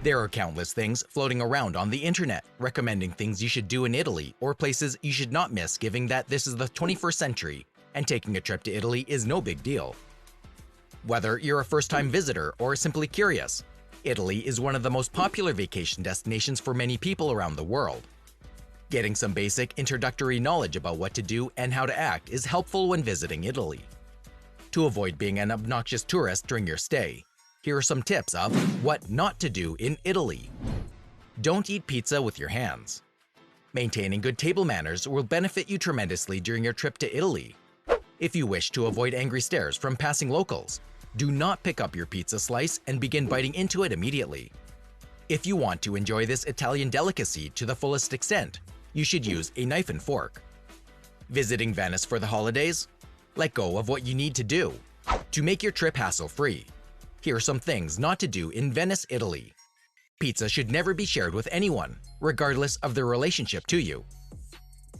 There are countless things floating around on the internet recommending things you should do in Italy or places you should not miss, given that this is the 21st century and taking a trip to Italy is no big deal. Whether you're a first-time visitor or simply curious, Italy is one of the most popular vacation destinations for many people around the world. Getting some basic introductory knowledge about what to do and how to act is helpful when visiting Italy. To avoid being an obnoxious tourist during your stay, here are some tips of what not to do in Italy. Don't eat pizza with your hands. Maintaining good table manners will benefit you tremendously during your trip to Italy. If you wish to avoid angry stares from passing locals, do not pick up your pizza slice and begin biting into it immediately. If you want to enjoy this Italian delicacy to the fullest extent, you should use a knife and fork. Visiting Venice for the holidays? Let go of what you need to do to make your trip hassle-free. Here are some things not to do in Venice, Italy. Pizza should never be shared with anyone, regardless of their relationship to you.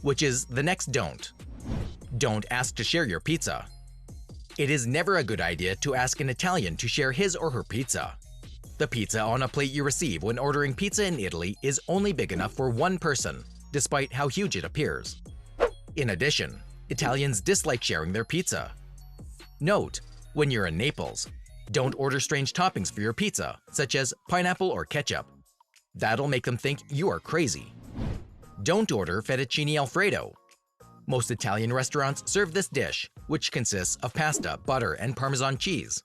Which is the next don't. Don't ask to share your pizza. It is never a good idea to ask an Italian to share his or her pizza. The pizza on a plate you receive when ordering pizza in Italy is only big enough for one person, despite how huge it appears. In addition, Italians dislike sharing their pizza. Note, when you're in Naples, don't order strange toppings for your pizza, such as pineapple or ketchup. That'll make them think you are crazy. Don't order Fettuccine Alfredo. Most Italian restaurants serve this dish, which consists of pasta, butter, and Parmesan cheese.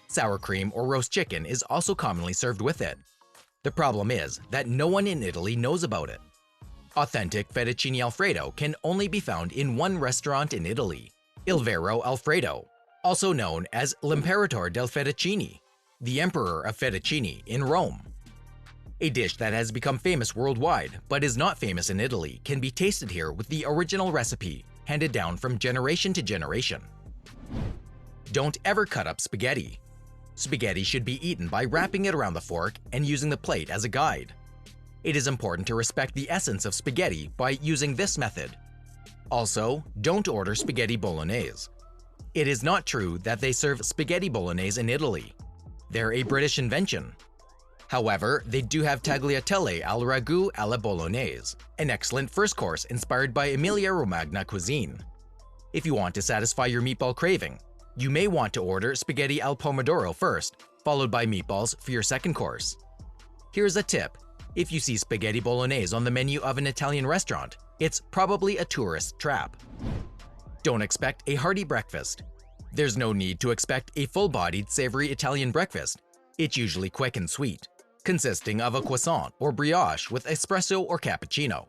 Sour cream or roast chicken is also commonly served with it. The problem is that no one in Italy knows about it. Authentic Fettuccine Alfredo can only be found in one restaurant in Italy, Il Vero Alfredo, also known as l'Imperatore del Fettuccine, the Emperor of Fettuccine in Rome. A dish that has become famous worldwide but is not famous in Italy can be tasted here with the original recipe handed down from generation to generation. Don't ever cut up spaghetti. Spaghetti should be eaten by wrapping it around the fork and using the plate as a guide. It is important to respect the essence of spaghetti by using this method. Also, don't order spaghetti bolognese. It is not true that they serve spaghetti bolognese in Italy. They're a British invention. However, they do have tagliatelle al ragu alla bolognese, an excellent first course inspired by Emilia-Romagna cuisine. If you want to satisfy your meatball craving, you may want to order spaghetti al pomodoro first, followed by meatballs for your second course. Here's a tip. If you see spaghetti bolognese on the menu of an Italian restaurant, it's probably a tourist trap. Don't expect a hearty breakfast. There's no need to expect a full-bodied, savory Italian breakfast. It's usually quick and sweet, consisting of a croissant or brioche with espresso or cappuccino.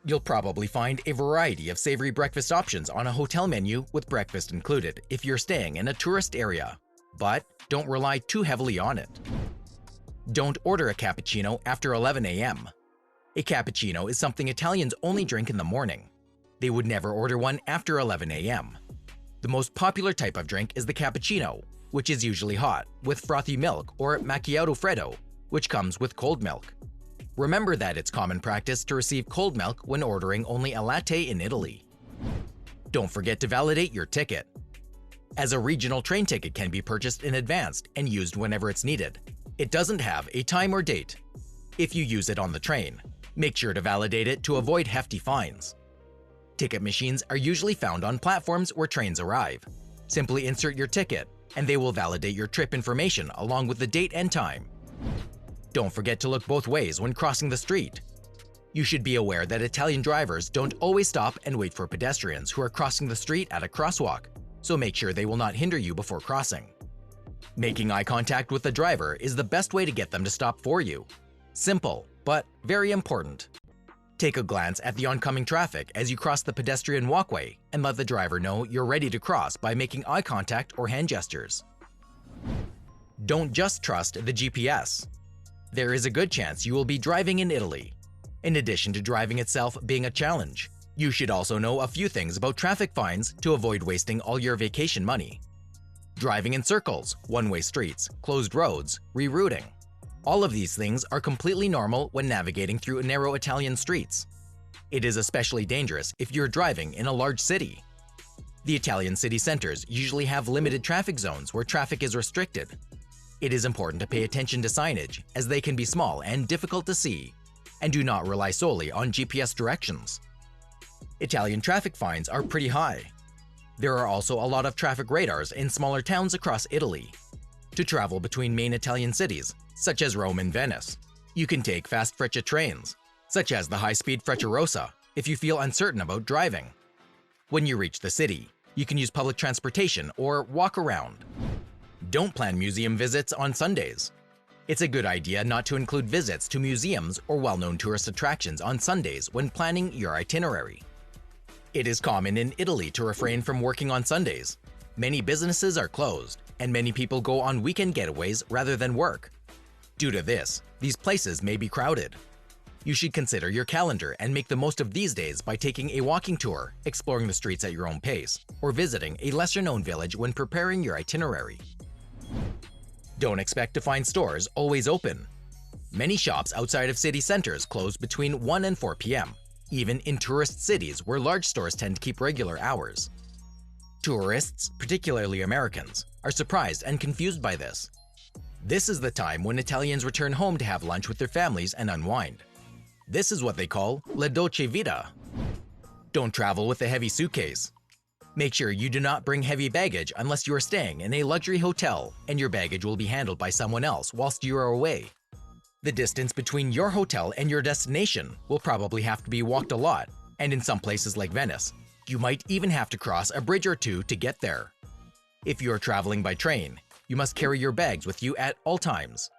You'll probably find a variety of savory breakfast options on a hotel menu with breakfast included if you're staying in a tourist area, but don't rely too heavily on it. Don't order a cappuccino after 11 a.m. A cappuccino is something Italians only drink in the morning. They would never order one after 11 a.m. The most popular type of drink is the cappuccino, which is usually hot, with frothy milk, or macchiato freddo, which comes with cold milk. Remember that it's common practice to receive cold milk when ordering only a latte in Italy. Don't forget to validate your ticket. As a regional train ticket can be purchased in advance and used whenever it's needed, it doesn't have a time or date. If you use it on the train, make sure to validate it to avoid hefty fines. Ticket machines are usually found on platforms where trains arrive. Simply insert your ticket, and they will validate your trip information along with the date and time. Don't forget to look both ways when crossing the street. You should be aware that Italian drivers don't always stop and wait for pedestrians who are crossing the street at a crosswalk, so make sure they will not hinder you before crossing. Making eye contact with the driver is the best way to get them to stop for you. Simple, but very important. Take a glance at the oncoming traffic as you cross the pedestrian walkway and let the driver know you're ready to cross by making eye contact or hand gestures. Don't just trust the GPS. There is a good chance you will be driving in Italy. In addition to driving itself being a challenge, you should also know a few things about traffic fines to avoid wasting all your vacation money. Driving in circles, one-way streets, closed roads, rerouting. All of these things are completely normal when navigating through narrow Italian streets. It is especially dangerous if you're driving in a large city. The Italian city centers usually have limited traffic zones where traffic is restricted. It is important to pay attention to signage, as they can be small and difficult to see, and do not rely solely on GPS directions. Italian traffic fines are pretty high. There are also a lot of traffic radars in smaller towns across Italy. To travel between main Italian cities, such as Rome and Venice, you can take fast Freccia trains, such as the high-speed Frecciarossa, if you feel uncertain about driving. When you reach the city, you can use public transportation or walk around. Don't plan museum visits on Sundays. It's a good idea not to include visits to museums or well-known tourist attractions on Sundays when planning your itinerary. It is common in Italy to refrain from working on Sundays. Many businesses are closed, and many people go on weekend getaways rather than work. Due to this, these places may be crowded. You should consider your calendar and make the most of these days by taking a walking tour, exploring the streets at your own pace, or visiting a lesser-known village when preparing your itinerary. Don't expect to find stores always open. Many shops outside of city centers close between 1 and 4 p.m., even in tourist cities where large stores tend to keep regular hours. Tourists, particularly Americans, are surprised and confused by this. This is the time when Italians return home to have lunch with their families and unwind. This is what they call la dolce vita. Don't travel with a heavy suitcase. Make sure you do not bring heavy baggage unless you are staying in a luxury hotel and your baggage will be handled by someone else whilst you are away. The distance between your hotel and your destination will probably have to be walked a lot, and in some places like Venice, you might even have to cross a bridge or two to get there. If you are traveling by train, you must carry your bags with you at all times.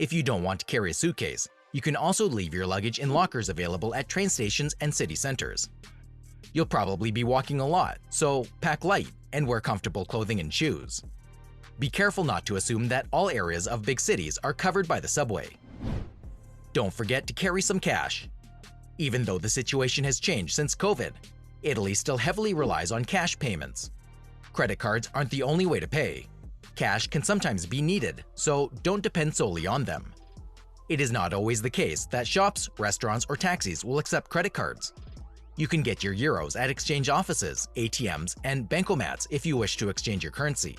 If you don't want to carry a suitcase, you can also leave your luggage in lockers available at train stations and city centers. You'll probably be walking a lot, so pack light and wear comfortable clothing and shoes. Be careful not to assume that all areas of big cities are covered by the subway. Don't forget to carry some cash. Even though the situation has changed since COVID, Italy still heavily relies on cash payments. Credit cards aren't the only way to pay. Cash can sometimes be needed, so don't depend solely on them. It is not always the case that shops, restaurants, or taxis will accept credit cards. You can get your euros at exchange offices, ATMs, and bankomats if you wish to exchange your currency.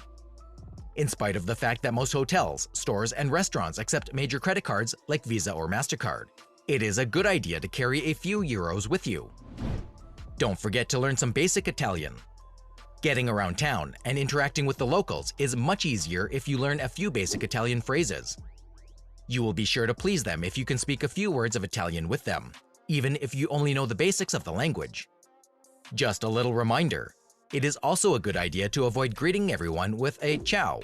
In spite of the fact that most hotels, stores, and restaurants accept major credit cards like Visa or MasterCard, it is a good idea to carry a few euros with you. Don't forget to learn some basic Italian. Getting around town and interacting with the locals is much easier if you learn a few basic Italian phrases. You will be sure to please them if you can speak a few words of Italian with them, even if you only know the basics of the language. Just a little reminder, it is also a good idea to avoid greeting everyone with a ciao.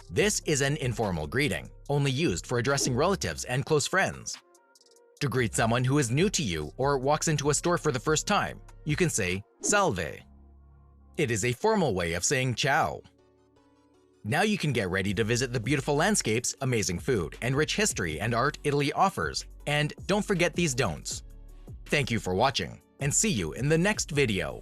This is an informal greeting, only used for addressing relatives and close friends. To greet someone who is new to you or walks into a store for the first time, you can say salve. It is a formal way of saying ciao. Now you can get ready to visit the beautiful landscapes, amazing food, and rich history and art Italy offers, and don't forget these don'ts. Thank you for watching, and see you in the next video.